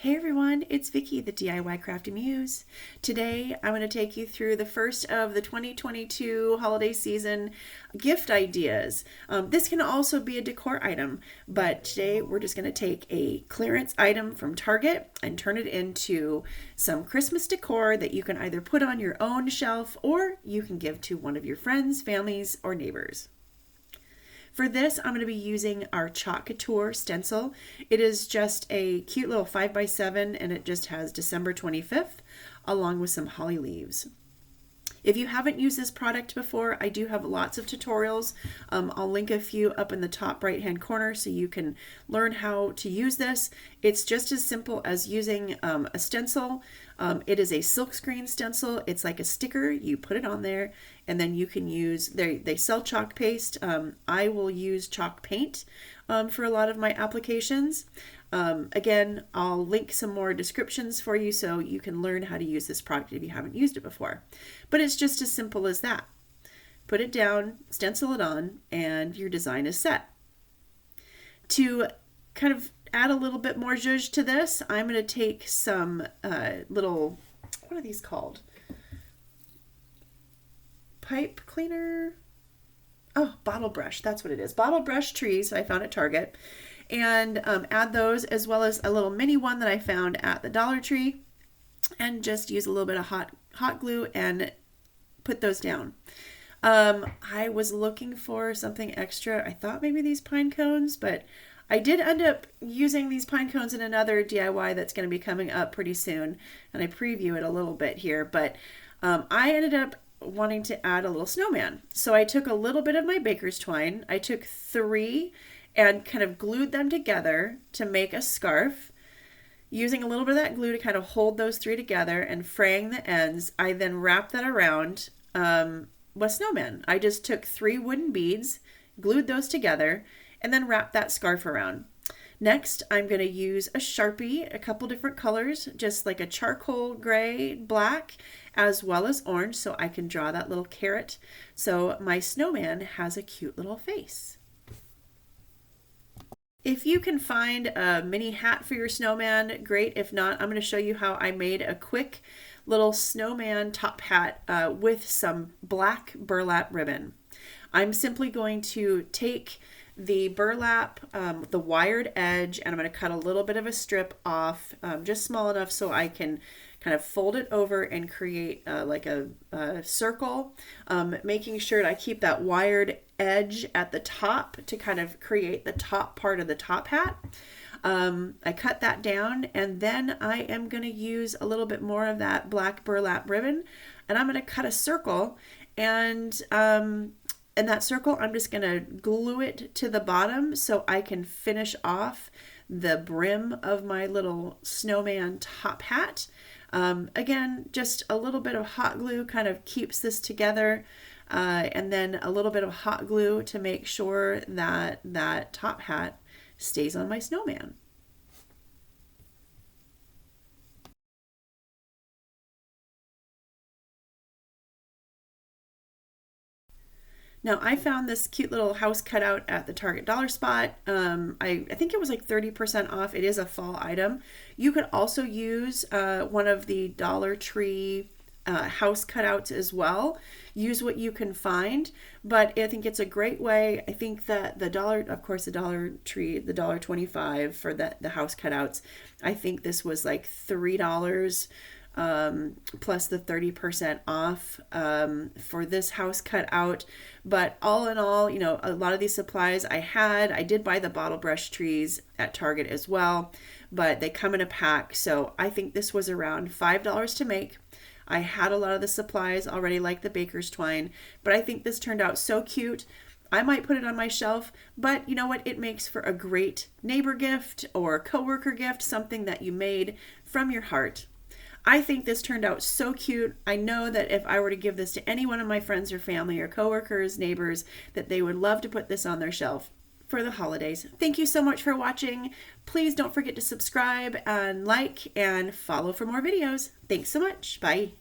Hey everyone, it's Vicky, the DIY Crafty Muse. Today I'm going to take you through the first of the 2022 holiday season gift ideas. This can also be a decor item, but today we're just going to take a clearance item from Target and turn it into some Christmas decor that you can either put on your own shelf or you can give to one of your friends, families, or neighbors. For this, I'm going to be using our Chalk Couture stencil. It is just a cute little 5x7 and it just has December 25th along with some holly leaves. If you haven't used this product before, I do have lots of tutorials. I'll link a few up in the top right hand corner so you can learn how to use this. It's just as simple as using a stencil. It is a silkscreen stencil. It's like a sticker. You put it on there and then you can use, they sell chalk paste. I will use chalk paint for a lot of my applications. Again, I'll link some more descriptions for you so you can learn how to use this product if you haven't used it before. But it's just as simple as that. Put it down, stencil it on, and your design is set. To kind of add a little bit more zhuzh to this, I'm going to take some little, what are these called? Pipe cleaner? Oh, bottle brush, that's what it is. Bottle brush trees I found at Target. And add those as well as a little mini one that I found at the Dollar Tree, and just use a little bit of hot glue and put those down. I was looking for something extra. I thought maybe these pine cones, but I did end up using these pine cones in another DIY that's going to be coming up pretty soon, and I preview it a little bit here, but I ended up wanting to add a little snowman. So I took a little bit of my baker's twine. I took 3 and kind of glued them together to make a scarf. Using a little bit of that glue to kind of hold those 3 together and fraying the ends, I then wrapped that around with snowman. I just took 3 wooden beads, glued those together, and then wrapped that scarf around. Next, I'm going to use a Sharpie, a couple different colors, just like a charcoal gray, black, as well as orange, so I can draw that little carrot. So my snowman has a cute little face. If you can find a mini hat for your snowman, great. If not, I'm going to show you how I made a quick little snowman top hat with some black burlap ribbon. I'm simply going to take the burlap, the wired edge, and I'm going to cut a little bit of a strip off, just small enough so I can kind of fold it over and create like a circle, making sure that I keep that wired edge at the top to kind of create the top part of the top hat. I cut that down, and then I am going to use a little bit more of that black burlap ribbon, and I'm going to cut a circle, and that circle I'm just going to glue it to the bottom so I can finish off the brim of my little snowman top hat. Again, just a little bit of hot glue kind of keeps this together, and then a little bit of hot glue to make sure that that top hat stays on my snowman. Now, I found this cute little house cutout at the Target Dollar Spot. I think it was like 30% off. It is a fall item. You could also use one of the Dollar Tree house cutouts as well. Use what you can find, but I think it's a great way. I think that the Dollar Tree, the $1.25 for the house cutouts, I think this was like $3. Plus the 30% off for this house cutout. But all in all, you know, a lot of these supplies I did buy the bottle brush trees at Target as well, but they come in a pack. So I think this was around $5 to make. I had a lot of the supplies already, like the baker's twine, but I think this turned out so cute. I might put it on my shelf, but you know what? It makes for a great neighbor gift or coworker gift, something that you made from your heart. I think this turned out so cute. I know that if I were to give this to any one of my friends or family or coworkers, neighbors, that they would love to put this on their shelf for the holidays. Thank you so much for watching. Please don't forget to subscribe and like and follow for more videos. Thanks so much. Bye.